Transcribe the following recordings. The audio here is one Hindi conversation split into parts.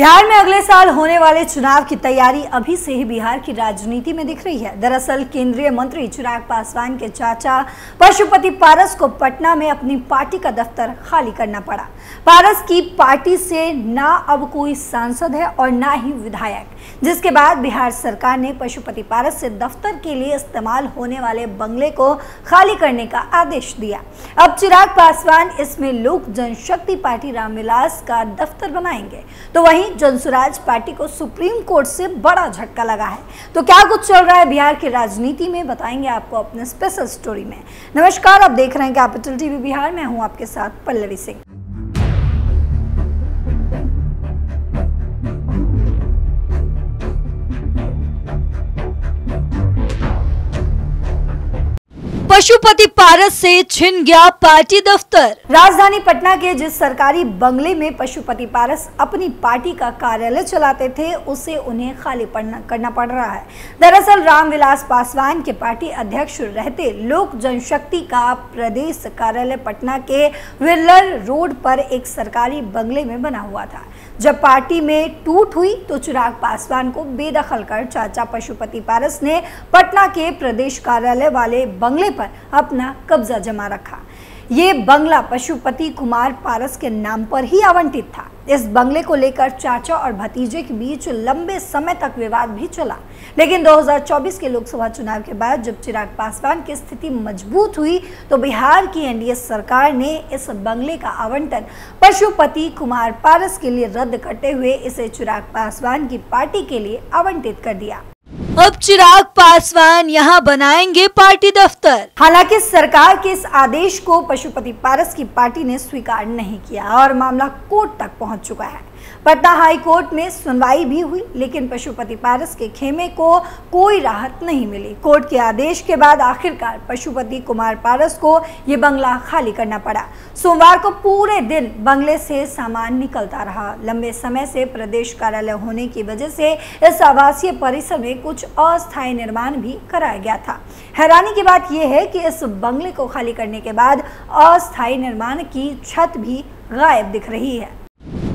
बिहार में अगले साल होने वाले चुनाव की तैयारी अभी से ही बिहार की राजनीति में दिख रही है। दरअसल केंद्रीय मंत्री चिराग पासवान के चाचा पशुपति पारस को पटना में अपनी पार्टी का दफ्तर खाली करना पड़ा। पारस की पार्टी से ना अब कोई सांसद है और ना ही विधायक, जिसके बाद बिहार सरकार ने पशुपति पारस से दफ्तर के लिए इस्तेमाल होने वाले बंगले को खाली करने का आदेश दिया। अब चिराग पासवान इसमें लोक जनशक्ति पार्टी रामविलास का दफ्तर बनाएंगे, तो वहीं जनसुराज पार्टी को सुप्रीम कोर्ट से बड़ा झटका लगा है। तो क्या कुछ चल रहा है बिहार की राजनीति में, बताएंगे आपको अपने स्पेशल स्टोरी में। नमस्कार, आप देख रहे हैं कैपिटल टीवी बिहार। मैं हूं आपके साथ पल्लवी सिंह। पशुपति पारस से छिन गया पार्टी दफ्तर। राजधानी पटना के जिस सरकारी बंगले में पशुपति पारस अपनी पार्टी का कार्यालय चलाते थे, उसे उन्हें खाली करना पड़ रहा है। दरअसल रामविलास पासवान के पार्टी अध्यक्ष रहते लोक जनशक्ति का प्रदेश कार्यालय पटना के विरलर रोड पर एक सरकारी बंगले में बना हुआ था। जब पार्टी में टूट हुई तो चिराग पासवान को बेदखल कर चाचा पशुपति पारस ने पटना के प्रदेश कार्यालय वाले बंगले पर अपना कब्जा जमा रखा। ये बंगला पशुपति कुमार पारस के नाम पर ही आवंटित था। इस बंगले को लेकर चाचा और भतीजे के बीच लंबे समय तक विवाद भी चला, लेकिन 2024 के लोकसभा चुनाव के बाद जब चिराग पासवान की स्थिति मजबूत हुई तो बिहार की एनडीए सरकार ने इस बंगले का आवंटन पशुपति कुमार पारस के लिए रद्द करते हुए इसे चिराग पासवान की पार्टी के लिए आवंटित कर दिया। अब चिराग पासवान यहां बनाएंगे पार्टी दफ्तर। हालांकि सरकार के इस आदेश को पशुपति पारस की पार्टी ने स्वीकार नहीं किया और मामला कोर्ट तक पहुंच चुका है। पटना हाई कोर्ट में सुनवाई भी हुई, लेकिन पशुपति पारस के खेमे को कोई राहत नहीं मिली। कोर्ट के आदेश के बाद आखिरकार पशुपति कुमार पारस को ये बंगला खाली करना पड़ा। सोमवार को पूरे दिन बंगले से सामान निकलता रहा। लंबे समय से प्रदेश कार्यालय होने की वजह से इस आवासीय परिसर में कुछ अस्थायी निर्माण भी कराया गया था। हैरानी की बात यह है कि इस बंगले को खाली करने के बाद अस्थायी निर्माण की छत भी गायब दिख रही है।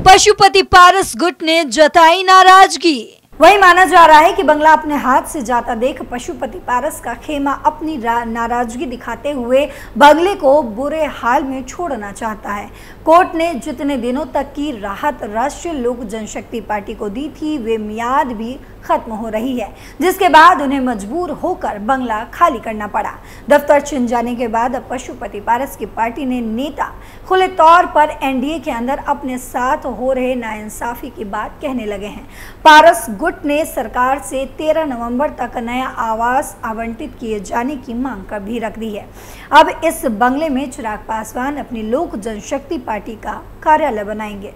पशुपति पारस गुट ने जताई नाराजगी। वही माना जा रहा है कि बंगला अपने हाथ से जाता देख पशुपति पारस का खेमा अपनी नाराजगी दिखाते हुए बंगले को बुरे हाल में छोड़ना चाहता है। कोर्ट ने जितने दिनों तक की राहत राष्ट्रीय लोक जनशक्ति पार्टी को दी थी, वे मियाद भी खत्म हो रही है, जिसके बाद उन्हें मजबूर होकर बंगला खाली करना पड़ा। दफ्तर छिन जाने के बाद अब पशुपति पारस की पार्टी ने नेता खुले तौर पर एनडीए के अंदर अपने साथ हो रहे नाइंसाफी की बात कहने लगे हैं। पारस गुट ने सरकार से 13 नवंबर तक नया आवास आवंटित किए जाने की मांग कर भी रख दी है। अब इस बंगले में चिराग पासवान अपनी लोक जनशक्ति पार्टी का कार्यालय बनाएंगे।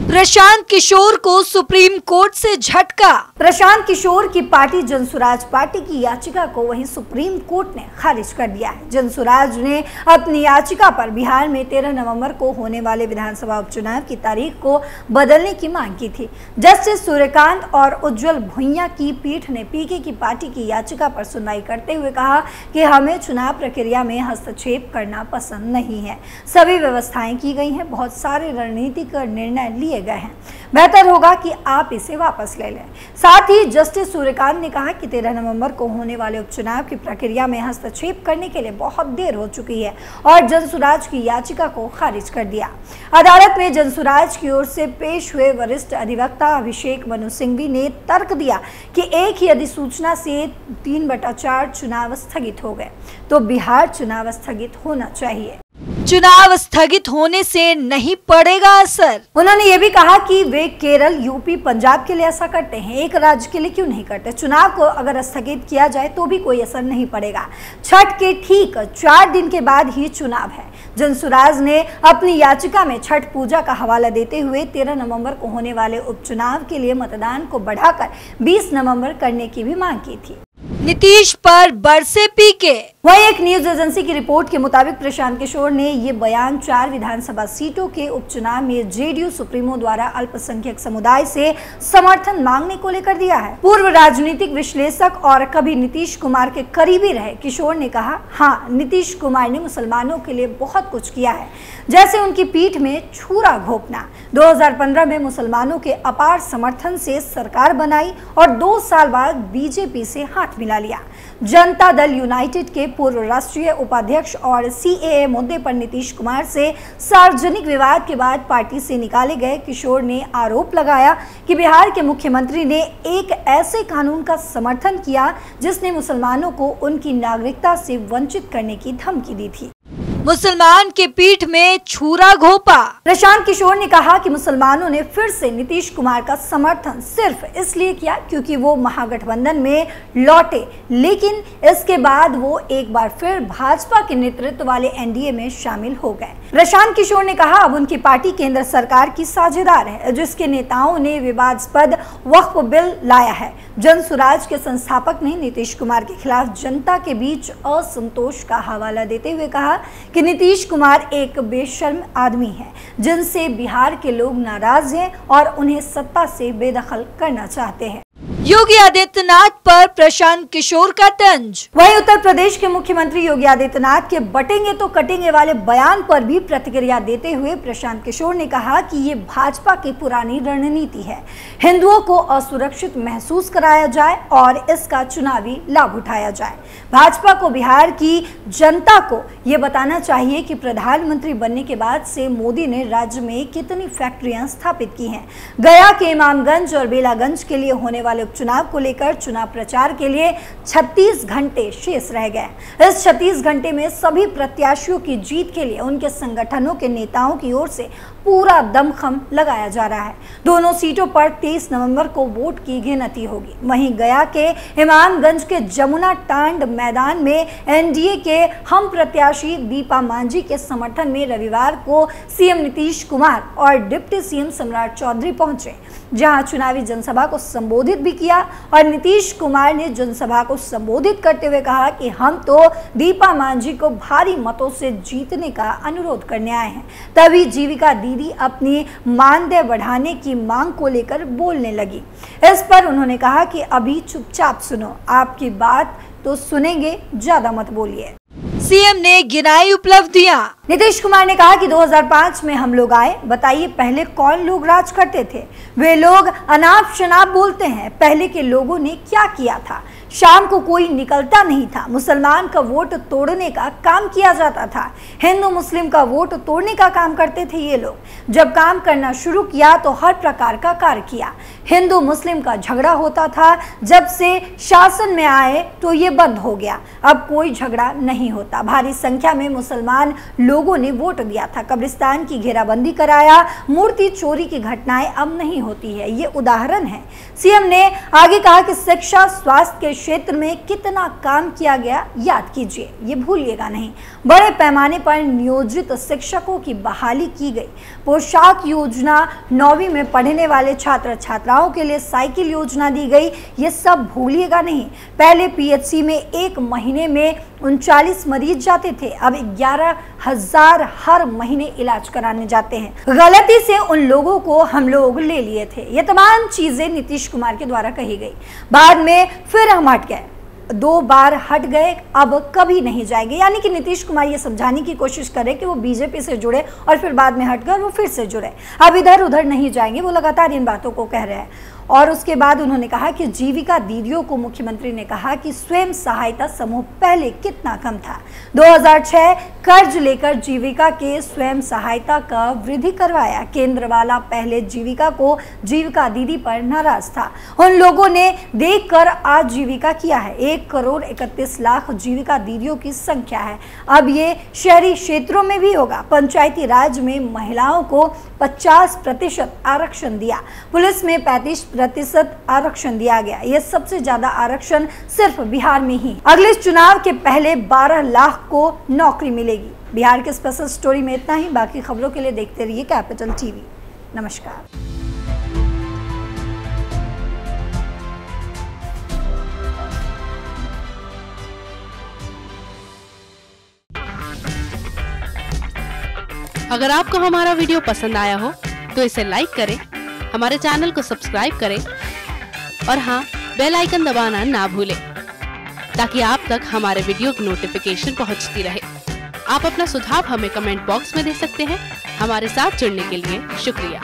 प्रशांत किशोर को सुप्रीम कोर्ट से झटका। प्रशांत किशोर की पार्टी जनसुराज पार्टी की याचिका को वहीं सुप्रीम कोर्ट ने खारिज कर दिया है। जनसुराज ने अपनी याचिका पर बिहार में 13 नवंबर को होने वाले विधानसभा उपचुनाव की तारीख को बदलने की मांग की थी। जस्टिस सूर्यकांत और उज्जवल भुइयां की पीठ ने पीके की पार्टी की याचिका पर सुनवाई करते हुए कहा कि हमें चुनाव प्रक्रिया में हस्तक्षेप करना पसंद नहीं है। सभी व्यवस्थाएं की गई हैं, बहुत सारे रणनीतिक निर्णय लिए गए हैं, बेहतर होगा कि आप इसे वापस ले लें। साथ ही जस्टिस सूर्यकांत ने कहा कि 13 नवंबर को होने वाले उपचुनाव की प्रक्रिया में हस्तक्षेप करने के लिए बहुत देर हो चुकी है और जनसुराज की याचिका को खारिज कर दिया। अदालत में जनसुराज की ओर से पेश हुए वरिष्ठ अधिवक्ता अभिषेक मनु सिंघवी ने तर्क दिया कि एक ही अधिसूचना से 3/4 चुनाव स्थगित हो गए, तो बिहार चुनाव स्थगित होना चाहिए। चुनाव स्थगित होने से नहीं पड़ेगा असर। उन्होंने ये भी कहा कि वे केरल, यूपी, पंजाब के लिए ऐसा करते हैं, एक राज्य के लिए क्यों नहीं करते। चुनाव को अगर स्थगित किया जाए तो भी कोई असर नहीं पड़ेगा। छठ के ठीक 4 दिन के बाद ही चुनाव है। जनसुराज ने अपनी याचिका में छठ पूजा का हवाला देते हुए 13 नवंबर को होने वाले उपचुनाव के लिए मतदान को बढ़ाकर 20 नवंबर करने की भी मांग की थी। नीतीश पर बरसे पीके। वहीं एक न्यूज एजेंसी की रिपोर्ट के मुताबिक प्रशांत किशोर ने ये बयान 4 विधानसभा सीटों के उपचुनाव में जेडीयू सुप्रीमो द्वारा अल्पसंख्यक समुदाय से समर्थन मांगने को लेकर दिया है। पूर्व राजनीतिक विश्लेषक और कभी नीतीश कुमार के करीबी रहे किशोर ने कहा, हाँ, नीतीश कुमार ने मुसलमानों के लिए बहुत कुछ किया है, जैसे उनकी पीठ में छुरा घोंपना। 2015 में मुसलमानों के अपार समर्थन से सरकार बनाई और 2 साल बाद बीजेपी से हाथ मिला लिया। जनता दल यूनाइटेड के पूर्व राष्ट्रीय उपाध्यक्ष और सीएए मुद्दे पर नीतीश कुमार से सार्वजनिक विवाद के बाद पार्टी से निकाले गए किशोर ने आरोप लगाया कि बिहार के मुख्यमंत्री ने एक ऐसे कानून का समर्थन किया जिसने मुसलमानों को उनकी नागरिकता से वंचित करने की धमकी दी थी। मुसलमान के पीठ में छुरा घोंपा। प्रशांत किशोर ने कहा कि मुसलमानों ने फिर से नीतीश कुमार का समर्थन सिर्फ इसलिए किया क्योंकि वो महागठबंधन में लौटे, लेकिन इसके बाद वो एक बार फिर भाजपा के नेतृत्व वाले एनडीए में शामिल हो गए। प्रशांत किशोर ने कहा, अब उनकी पार्टी केंद्र सरकार की साझेदार है, जिसके नेताओं ने विवादास्पद वक्फ बिल लाया है। जन सुराज के संस्थापक ने नीतीश कुमार के खिलाफ जनता के बीच असंतोष का हवाला देते हुए कहा कि नीतीश कुमार एक बेशर्म आदमी है, जिनसे बिहार के लोग नाराज हैं और उन्हें सत्ता से बेदखल करना चाहते हैं। योगी आदित्यनाथ पर प्रशांत किशोर का तंज। वहीं उत्तर प्रदेश के मुख्यमंत्री योगी आदित्यनाथ के बटेंगे तो कटेंगे वाले बयान पर भी प्रतिक्रिया देते हुए प्रशांत किशोर ने कहा कि ये भाजपा की पुरानी रणनीति है, हिंदुओं को असुरक्षित महसूस कराया जाए और इसका चुनावी लाभ उठाया जाए। भाजपा को बिहार की जनता को ये बताना चाहिए कि प्रधानमंत्री बनने के बाद से मोदी ने राज्य में कितनी फैक्ट्रियां स्थापित की हैं। गया के इमामगंज और बेलागंज के लिए होने वाले उपचुनाव को लेकर चुनाव प्रचार के लिए 36 घंटे शेष रह गए। इस 36 घंटे में सभी प्रत्याशियों की जीत के लिए उनके संगठनों के नेताओं की ओर से पूरा दमखम लगाया जा रहा है। दोनों सीटों पर 23 नवंबर को वोट की गिनती होगी। वहीं गया के इमामगंज के जमुना टांड मैदान में एनडीए के हम प्रत्याशी दीपा मांझी के समर्थन में रविवार को सीएम नीतीश कुमार और डिप्टी सीएम सम्राट चौधरी पहुंचे, जहां चुनावी जनसभा को संबोधित भी किया। और नीतीश कुमार ने जनसभा को संबोधित करते हुए कहा कि हम तो दीपा मांझी को भारी मतों से जीतने का अनुरोध करने आए हैं। तभी जीविका दीदी अपनी मानदेय बढ़ाने की मांग को लेकर बोलने लगी। इस पर उन्होंने कहा कि अभी चुपचाप सुनो, आपकी बात तो सुनेंगे, ज्यादा मत बोलिए। सीएम ने गिनाई उपलब्धियां। नीतीश कुमार ने कहा कि 2005 में हम लोग आए, बताइए पहले कौन लोग राज करते थे? वे लोग अनाप शनाप बोलते हैं। पहले के लोगों ने क्या किया था? शाम को कोई निकलता नहीं था, मुसलमान का वोट तोड़ने का काम किया जाता था। हिंदू मुस्लिम का वोट तोड़ने का काम करते थे ये लोग। जब काम करना शुरू किया तो हर प्रकार का कार्य किया। हिंदू मुस्लिम का झगड़ा होता था, जब से शासन में आए तो ये बंद हो गया। अब कोई झगड़ा नहीं होता। भारी संख्या में मुसलमान लोगों ने वोट दिया था। कब्रिस्तान की घेराबंदी कराया, मूर्ति चोरी की घटनाएं अब नहीं होती है, ये उदाहरण है। सीएम ने आगे कहा कि शिक्षा स्वास्थ्य के क्षेत्र में कितना काम किया गया याद कीजिए, ये भूलिएगा नहीं। बड़े पैमाने पर नियोजित शिक्षकों की बहाली की गई। पोशाक योजना, 9वीं में पढ़ने वाले छात्र छात्राओं के लिए साइकिल योजना दी गई, ये सब भूलिएगा नहीं। पहले पीएचसी में एक महीने में 39 मरीज जाते थे, अब 11,000 हर महीने इलाज कराने जाते हैं। गलती से उन लोगों को हम लोग ले लिए थे। ये तमाम चीजें नीतीश कुमार के द्वारा कही गई। बाद में फिर हम हट गए, 2 बार हट गए, अब कभी नहीं जाएंगे। यानी कि नीतीश कुमार ये समझाने की कोशिश करे कि वो बीजेपी से जुड़े और फिर बाद में हट गए और वो फिर से जुड़े, अब इधर उधर नहीं जाएंगे। वो लगातार इन बातों को कह रहे हैं। और उसके बाद उन्होंने कहा कि जीविका दीदियों को मुख्यमंत्री ने कहा कि स्वयं सहायता समूह पहले कितना कम था। 2006 कर्ज लेकर जीविका के स्वयं सहायता का वृद्धि करवाया। केंद्र वाला पहले जीविका को जीविका दीदी पर नाराज था। उन लोगों ने देखकर आज जीविका किया है। 1,31,00,000 जीविका दीदियों की संख्या है। अब ये शहरी क्षेत्रों में भी होगा। पंचायती राज में महिलाओं को 50% आरक्षण दिया, पुलिस में 35% आरक्षण दिया गया। यह सबसे ज्यादा आरक्षण सिर्फ बिहार में ही। अगले चुनाव के पहले 12 लाख को नौकरी मिलेगी। बिहार के स्पेशल स्टोरी में इतना ही। बाकी खबरों के लिए देखते रहिए कैपिटल टीवी। नमस्कार। अगर आपको हमारा वीडियो पसंद आया हो तो इसे लाइक करें, हमारे चैनल को सब्सक्राइब करें और हाँ, बेल आइकन दबाना ना भूलें ताकि आप तक हमारे वीडियो की नोटिफिकेशन पहुंचती रहे। आप अपना सुझाव हमें कमेंट बॉक्स में दे सकते हैं। हमारे साथ जुड़ने के लिए शुक्रिया।